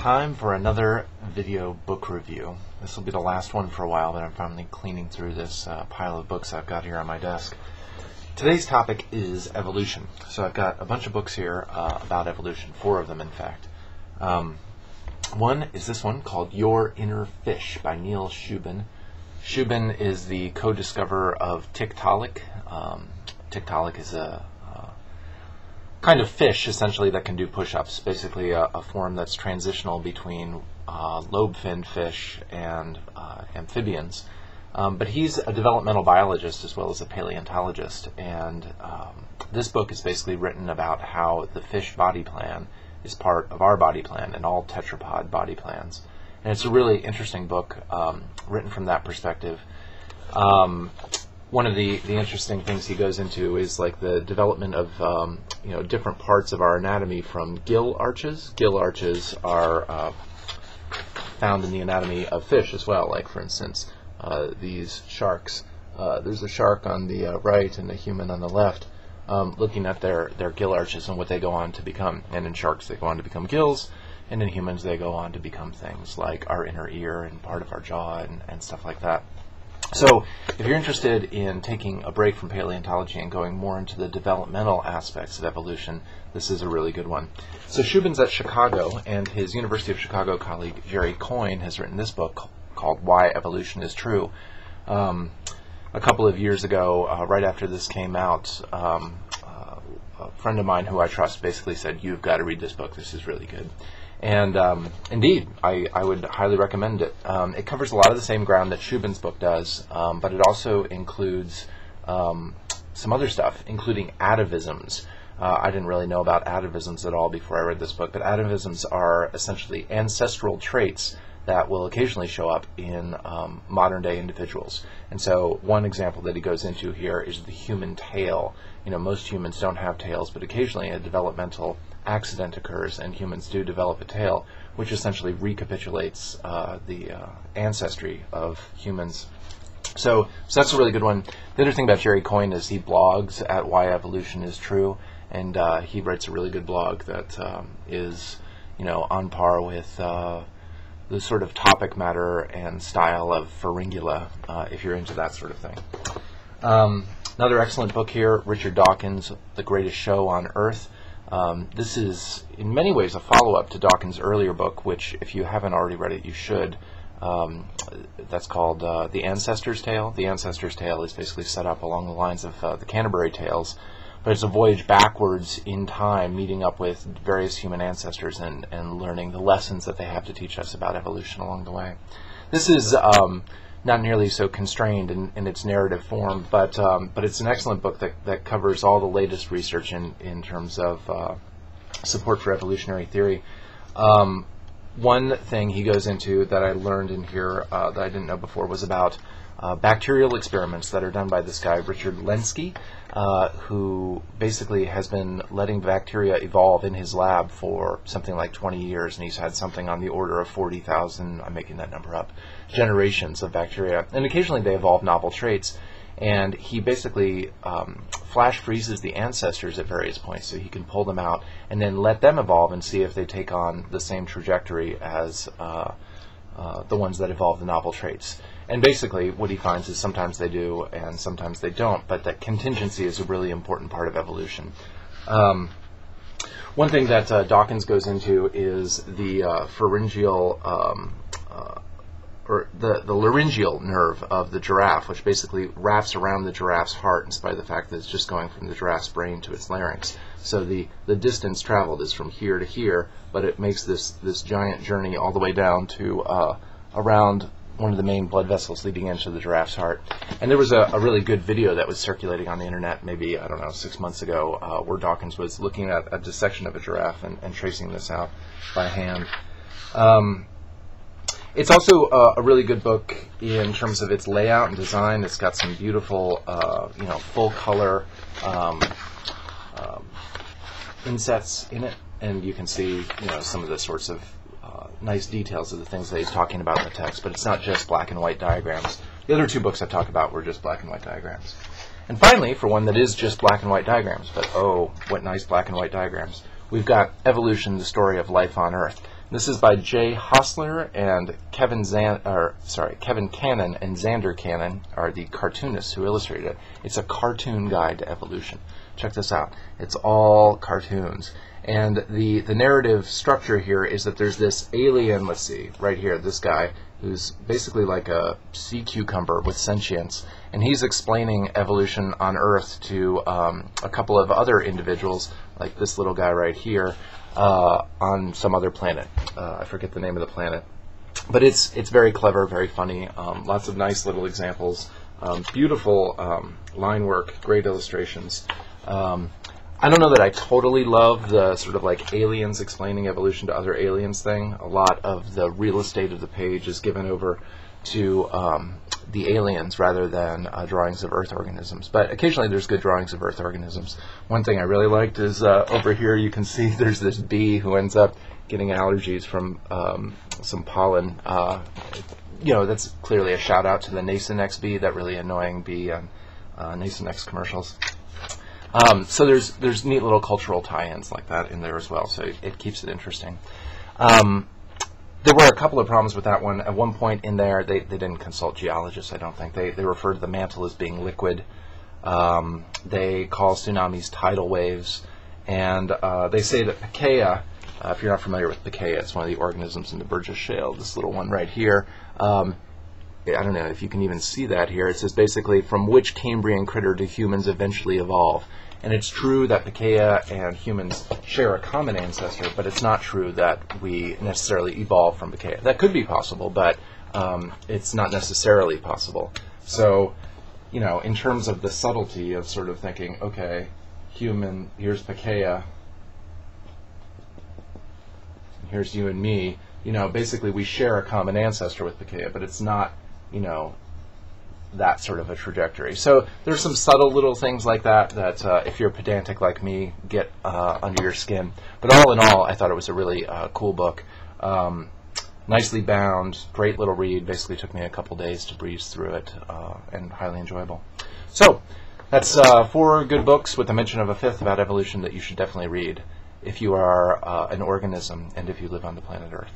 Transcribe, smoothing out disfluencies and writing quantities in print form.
time for another video book review. This will be the last one for a while, but I'm finally cleaning through this pile of books I've got here on my desk. Today's topic is evolution. So I've got a bunch of books here about evolution, 4 of them in fact. One is this one called Your Inner Fish by Neil Shubin. Shubin is the co-discoverer of Tiktaalik. Tiktaalik is a kind of fish, essentially, that can do push-ups. Basically a form that's transitional between lobe-finned fish and amphibians. But he's a developmental biologist as well as a paleontologist, and this book is basically written about how the fish body plan is part of our body plan and all tetrapod body plans. And it's a really interesting book written from that perspective. One of the interesting things he goes into is like the development of different parts of our anatomy from gill arches. Gill arches are found in the anatomy of fish as well. Like for instance, these sharks. There's a shark on the right and a human on the left. Looking at their gill arches and what they go on to become. And in sharks they go on to become gills, and in humans they go on to become things like our inner ear and part of our jaw and stuff like that. So if you're interested in taking a break from paleontology and going more into the developmental aspects of evolution, this is a really good one. So Shubin's at Chicago, and his University of Chicago colleague Jerry Coyne has written this book called Why Evolution is True. A couple of years ago, right after this came out, a friend of mine who I trust basically said, "You've got to read this book, this is really good." And indeed, I would highly recommend it. It covers a lot of the same ground that Shubin's book does, but it also includes some other stuff, including atavisms. I didn't really know about atavisms at all before I read this book, but atavisms are essentially ancestral traits that will occasionally show up in modern-day individuals. And so one example that he goes into here is the human tail. Most humans don't have tails, but occasionally a developmental accident occurs and humans do develop a tail, which essentially recapitulates the ancestry of humans. So that's a really good one. The other thing about Jerry Coyne is he blogs at Why Evolution is True, and he writes a really good blog that is on par with the sort of topic matter and style of Pharyngula, if you're into that sort of thing. Another excellent book here, Richard Dawkins' The Greatest Show on Earth. This is in many ways a follow-up to Dawkins' earlier book, which if you haven't already read it, you should. That's called The Ancestor's Tale. The Ancestor's Tale is basically set up along the lines of the Canterbury Tales, but it's a voyage backwards in time, meeting up with various human ancestors and learning the lessons that they have to teach us about evolution along the way. This is not nearly so constrained in its narrative form, but it's an excellent book that covers all the latest research in terms of support for evolutionary theory. One thing he goes into that I learned in here that I didn't know before was about bacterial experiments that are done by this guy, Richard Lenski, who basically has been letting bacteria evolve in his lab for something like 20 years, and he's had something on the order of 40,000, I'm making that number up, generations of bacteria. And occasionally they evolve novel traits, and he basically flash freezes the ancestors at various points so he can pull them out and then let them evolve and see if they take on the same trajectory as the ones that evolve the novel traits. And basically what he finds is sometimes they do and sometimes they don't, but that contingency is a really important part of evolution. One thing that Dawkins goes into is the pharyngeal or the laryngeal nerve of the giraffe, which basically wraps around the giraffe's heart in spite of the fact that it's just going from the giraffe's brain to its larynx. So the distance traveled is from here to here, but it makes this giant journey all the way down to around one of the main blood vessels leading into the giraffe's heart. And there was a really good video that was circulating on the internet maybe, 6 months ago, where Dawkins was looking at a dissection of a giraffe and tracing this out by hand. It's also a really good book in terms of its layout and design. It's got some beautiful, full color insets in it, and you can see, some of the sorts of nice details of the things that he's talking about in the text, but it's not just black and white diagrams. The other 2 books I've talked about were just black and white diagrams. And finally, for one that is just black and white diagrams, but oh, what nice black and white diagrams, we've got Evolution, the Story of Life on Earth. This is by Jay Hostler and Kevin Callan and Xander Callan are the cartoonists who illustrated it. It's a cartoon guide to evolution. Check this out. It's all cartoons. And the narrative structure here is that there's this alien, let's see, right here, this guy, who's basically like a sea cucumber with sentience, and he's explaining evolution on Earth to a couple of other individuals, like this little guy right here, on some other planet. I forget the name of the planet. But it's very clever, very funny, lots of nice little examples, beautiful line work, great illustrations. I don't know that I totally love the sort of like aliens explaining evolution to other aliens thing. A lot of the real estate of the page is given over to the aliens rather than drawings of Earth organisms. But occasionally there's good drawings of Earth organisms. One thing I really liked is over here you can see there's this bee who ends up getting allergies from some pollen. That's clearly a shout out to the Nasonex bee, that really annoying bee on Nasonex commercials. So there's neat little cultural tie-ins like that in there as well, so it keeps it interesting. There were a couple of problems with that one. At one point in there, they didn't consult geologists, I don't think. They refer to the mantle as being liquid. They call tsunamis tidal waves. And they say that Pikaia, if you're not familiar with Pikaia, it's one of the organisms in the Burgess Shale, this little one right here. I don't know if you can even see that here. It says basically, from which Cambrian critter do humans eventually evolve? And it's true that Pikaia and humans share a common ancestor, but it's not true that we necessarily evolved from Pikaia. That could be possible, but it's not necessarily possible. So, in terms of the subtlety of sort of thinking, okay, human, here's Pikaia, here's you and me, basically we share a common ancestor with Pikaia, but it's not, that sort of a trajectory. So there's some subtle little things like that if you're pedantic like me, get under your skin. But all in all, I thought it was a really cool book. Nicely bound, great little read. Basically took me a couple days to breeze through it, and highly enjoyable. So that's 4 good books with a mention of a 5th about evolution that you should definitely read if you are an organism and if you live on the planet Earth.